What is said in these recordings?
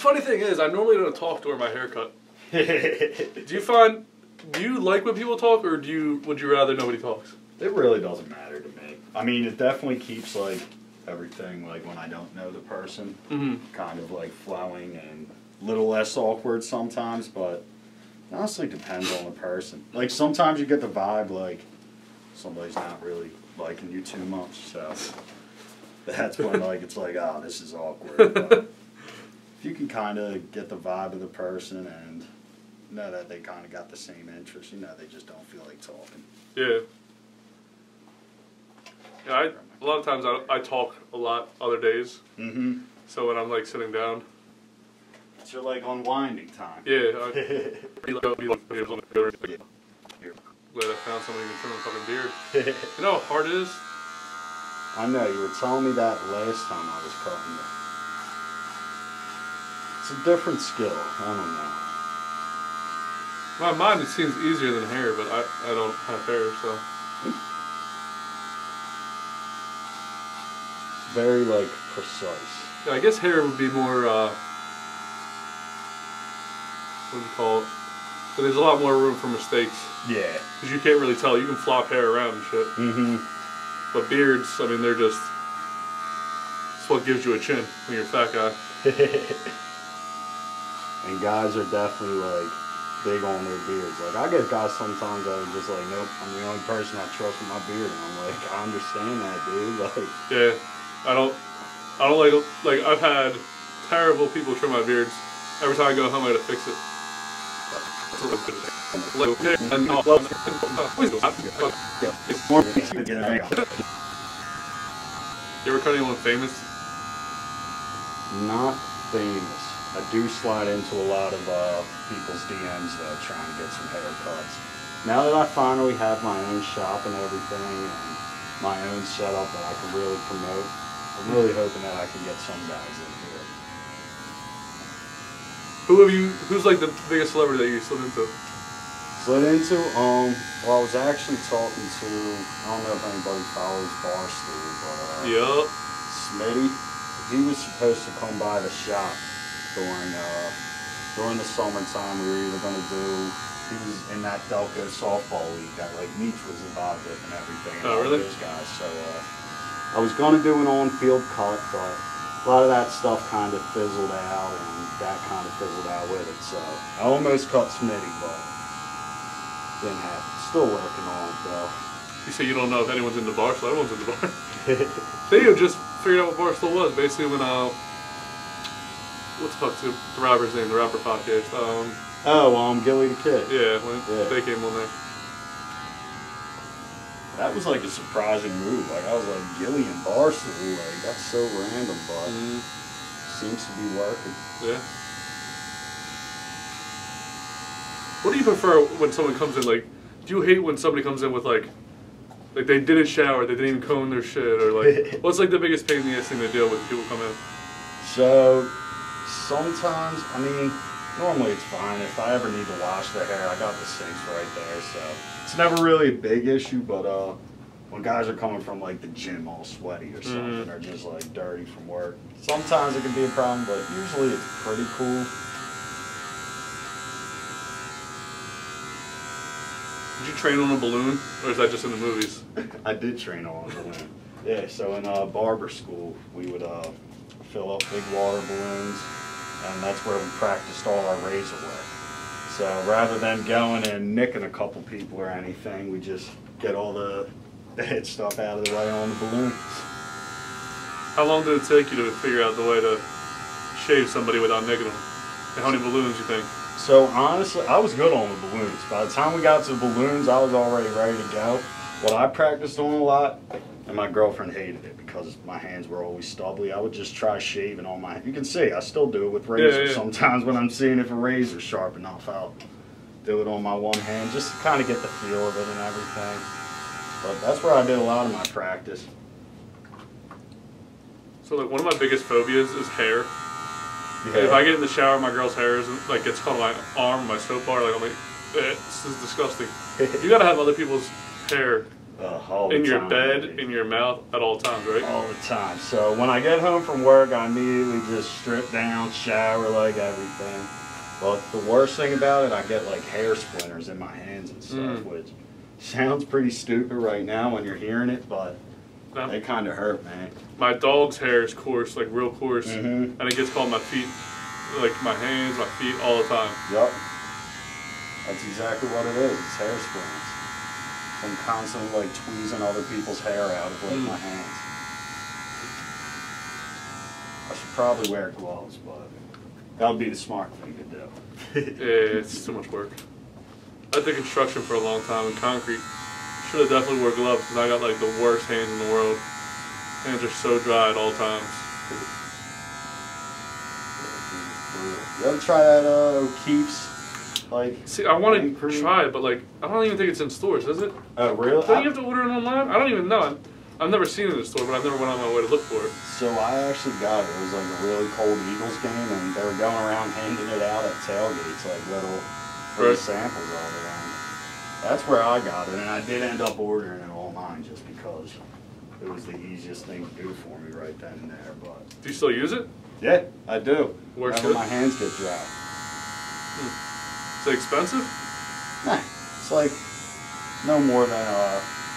funny thing is, I normally don't talk during my haircut. Do you like when people talk, or would you rather nobody talks? It really doesn't matter to me. I mean, it definitely keeps like everything, like when I don't know the person, kind of like flowing and a little less awkward sometimes, but it honestly depends on the person. Like sometimes you get the vibe like somebody's not really liking you too much, so that's when like it's like, oh, this is awkward. But if you can kind of get the vibe of the person and know that they kind of got the same interests, you know, they just don't feel like talking. Yeah. Yeah, a lot of times I talk a lot other days. So when I'm like sitting down, it's your like unwinding time. Yeah. Glad I found somebody who can trim a fucking beard. You know how hard it is? I know, you were telling me that last time I was cutting you. It's a different skill. I don't know. My mind, it seems easier than hair, but I don't have hair, so. Very, like, precise. Yeah, I guess hair would be more, what do you call it? But there's a lot more room for mistakes. Yeah. Because you can't really tell. You can flop hair around and shit. But beards, I mean, they're just, it's what gives you a chin when you're a fat guy. And guys are definitely, like, big on their beards. Like, I get guys sometimes that are just like, nope, I'm the only person I trust with my beard. And I'm like, I understand that, dude. Like, yeah, I don't like, I've had terrible people trim my beards. Every time I go home, I gotta fix it. You ever cut anyone famous? Not famous. I do slide into a lot of people's DMs though, trying to get some haircuts. Now that I finally have my own shop and everything, and my own setup that I can really promote, I'm really hoping that I can get some guys in here. Who's like the biggest celebrity that you slid into? Well, I was actually talking to, I don't know if anybody follows Barstool, but Smitty, he was supposed to come by the shop during the summertime. We were either going to do, he was in that Delco softball league that like Meach was involved with and everything. And oh, really? Those guys. So I was going to do an on-field cut, but a lot of that stuff kind of fizzled out, and that kind of fizzled out with it. So I almost cut Smitty, but didn't happen. Still working on it though. You say you don't know if anyone's in the Barstool. Everyone's in the bar. They have just figured out what Barstool was. Basically when what's the rapper's name? The rapper podcast. Gilly the Kid. Yeah, when they came on there. That was like a surprising move. Like I was like, Gilly and Barstool, like that's so random, but seems to be working. Yeah. What do you prefer when someone comes in? Like, do you hate when somebody comes in with like they didn't shower, they didn't even comb their shit, or like what's like the biggest pain in the ass thing to deal with when people come in? So sometimes, I mean, normally it's fine. If I ever need to wash their hair, I got the sinks right there, so it's never really a big issue. But when guys are coming from like the gym all sweaty or something, or just like dirty from work, sometimes it can be a problem. But usually it's pretty cool. Did you train on a balloon, or is that just in the movies? I did train on a balloon. Yeah, so in barber school, we would fill up big water balloons, and that's where we practiced all our razor work. So rather than going and nicking a couple people or anything, we just get all the head stuff out of the way on the balloons. How long did it take you to figure out the way to shave somebody without nicking them? And how many balloons you think? So honestly, I was good on the balloons. By the time we got to the balloons, I was already ready to go. What I practiced on a lot, and my girlfriend hated it because my hands were always stubbly, I would just try shaving on my, you can see, I still do it with razors. Sometimes when I'm seeing if a razor's sharp enough, I'll do it on my one hand just to kind of get the feel of it and everything. But that's where I did a lot of my practice. So like one of my biggest phobias is hair. Yeah. If I get in the shower, my girl's hair is like gets caught on my arm, my soap bar, like I'm like, this is disgusting. You gotta have other people's hair In your bed, in your mouth, at all times, right? All the time. So when I get home from work, I immediately just strip down, shower, like everything. But the worst thing about it, I get like hair splinters in my hands and stuff, which sounds pretty stupid right now when you're hearing it, but they kind of hurt, man. My dog's hair is coarse, like real coarse, and it gets caught on my feet, like my hands, my feet, all the time. Yep. That's exactly what it is. It's hair splinters. I'm constantly like tweezing other people's hair out of like my hands. I should probably wear gloves, but that would be the smart thing to do. Yeah, it's too much work. I did construction for a long time in concrete. Should have definitely wore gloves because I got like the worst hands in the world. Hands are so dry at all times. You ever try that O'Keefe's? Like, see, I want to try it, but like, I don't even think it's in stores, is it? Oh, really? Don't you have to order it online? I don't even know. I've never seen it in the store, but I've never went on my way to look for it. So I actually got it. It was like a really cold Eagles game, and they were going around handing it out at tailgates, like little samples of it. And that's where I got it, and I did end up ordering it online just because it was the easiest thing to do for me right then and there. But do you still use it? Yeah, I do. Whenever my hands get dry. Is it expensive? Nah, it's like no more than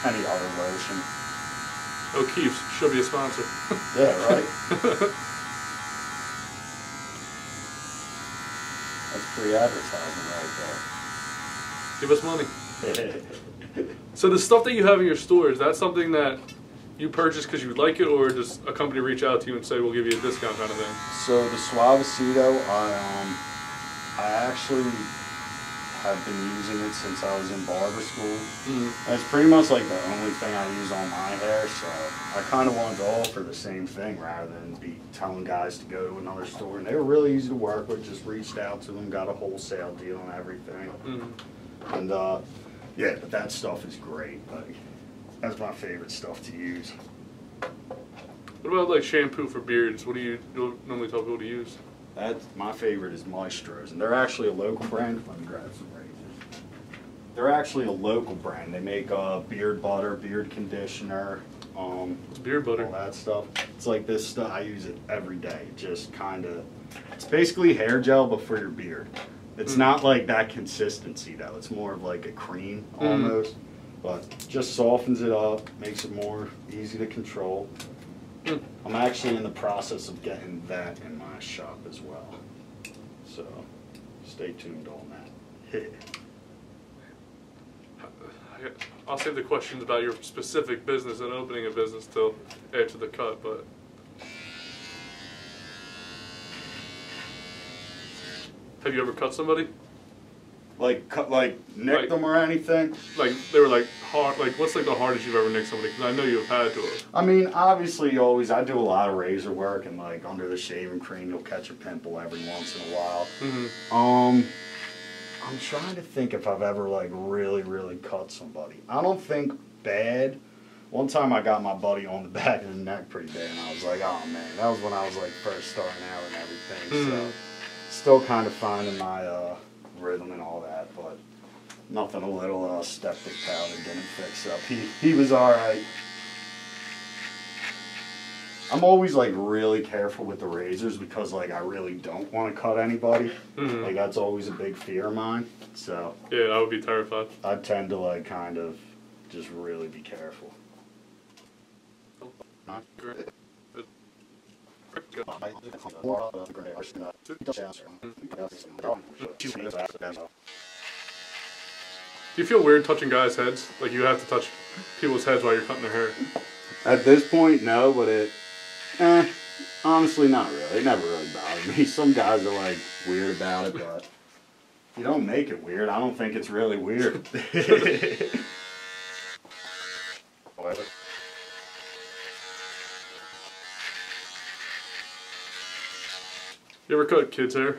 any other lotion. O'Keefe's should be a sponsor. Yeah, right? That's free advertising right there. Give us money. So the stuff that you have in your store, is that something that you purchase because you like it, or does a company reach out to you and say, we'll give you a discount kind of thing? So the Suavecito, I actually have been using it since I was in barber school. And it's pretty much like the only thing I use on my hair, so I kind of wanted to offer the same thing rather than be telling guys to go to another store. And they were really easy to work with, just reached out to them, got a wholesale deal and everything. And yeah, but that stuff is great. Like, that's my favorite stuff to use. What about like shampoo for beards? What do you normally tell people to use? My favorite is Maestro's, and they're actually a local brand. Let me grab some razors. They're actually a local brand. They make beard butter, beard conditioner. What's beard butter? All that stuff. It's like this stuff. I use it every day. Just kind of, it's basically hair gel, but for your beard. It's not like that consistency though. It's more of like a cream almost, but just softens it up, makes it more easy to control. I'm actually in the process of getting that in my shop as well, so stay tuned on that. I'll save the questions about your specific business and opening a business till after the cut, but have you ever cut somebody? Like nicked them or anything? Like they were like hard. Like what's like the hardest you've ever nicked somebody? Because I know you've had to have. I mean, obviously, I do a lot of razor work, and like under the shaving cream, you'll catch a pimple every once in a while. I'm trying to think if I've ever like really cut somebody. I don't think bad. One time I got my buddy on the back of the neck pretty bad, and I was like, oh man, that was when I was like first starting out and everything. So still kind of finding my rhythm and all that, but nothing a little septic powder didn't fix up. He was alright. I'm always like really careful with the razors because like I really don't want to cut anybody. Like that's always a big fear of mine. So yeah, I would be terrified. I tend to like kind of just really be careful. Do you feel weird touching guys' heads? Like you have to touch people's heads while you're cutting their hair? At this point, no, but honestly, not really. It never really bothered me. Some guys are like weird about it, but if you don't make it weird, I don't think it's really weird. You ever cut kids' hair?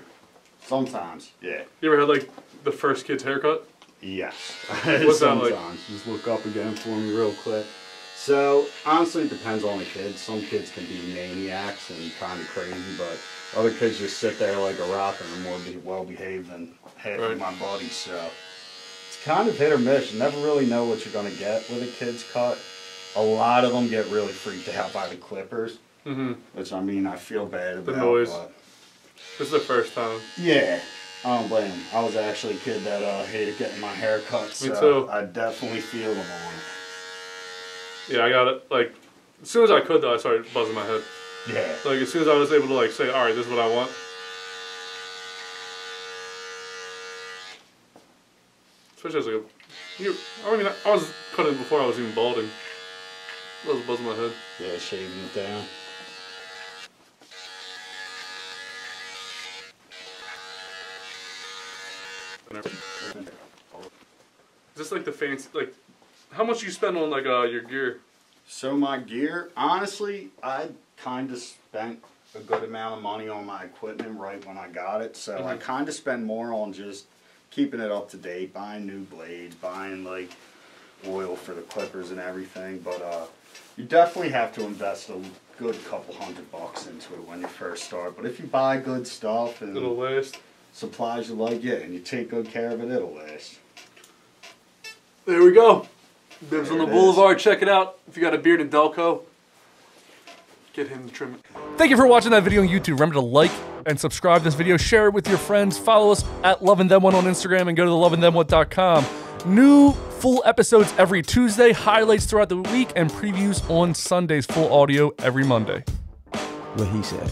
Sometimes, yeah. You ever had like the first kid's haircut? Yes. What's that like? Just look up again for me real quick. So, honestly, it depends on the kids. Some kids can be maniacs and kind of crazy, but other kids just sit there like a rock and are more well-behaved than half of my buddies. So, it's kind of hit or miss. You never really know what you're going to get with a kid's cut. A lot of them get really freaked out by the clippers, which, I mean, I feel bad about. The noise. But this is the first time. Yeah. I don't blame him. I was actually a kid that hated getting my hair cut, so Me too. I definitely feel them on it. Yeah, I got it. Like, as soon as I could, though, I started buzzing my head. Yeah. Like, as soon as I was able to, like, say, all right, this is what I want. Especially as, like, I mean, I was cutting before I was even balding. I was buzzing my head. Yeah, shaving it down. Is this like the fancy, like, how much do you spend on like your gear? So my gear, honestly, I kind of spent a good amount of money on my equipment right when I got it. So I kind of spend more on just keeping it up to date, buying new blades, buying like oil for the clippers and everything. But you definitely have to invest a good couple $100 into it when you first start. But if you buy good stuff and it'll last. Supplies you like, yeah, and you take good care of it, it'll last. There we go. Bibs on the Boulevard. Check it out. If you got a beard in Delco, get him to trim it. Thank you for watching that video on YouTube. Remember to like and subscribe to this video. Share it with your friends. Follow us at LovinThem1 on Instagram and go to thelovinThem1.com. New full episodes every Tuesday, highlights throughout the week, and previews on Sundays. Full audio every Monday. What he said.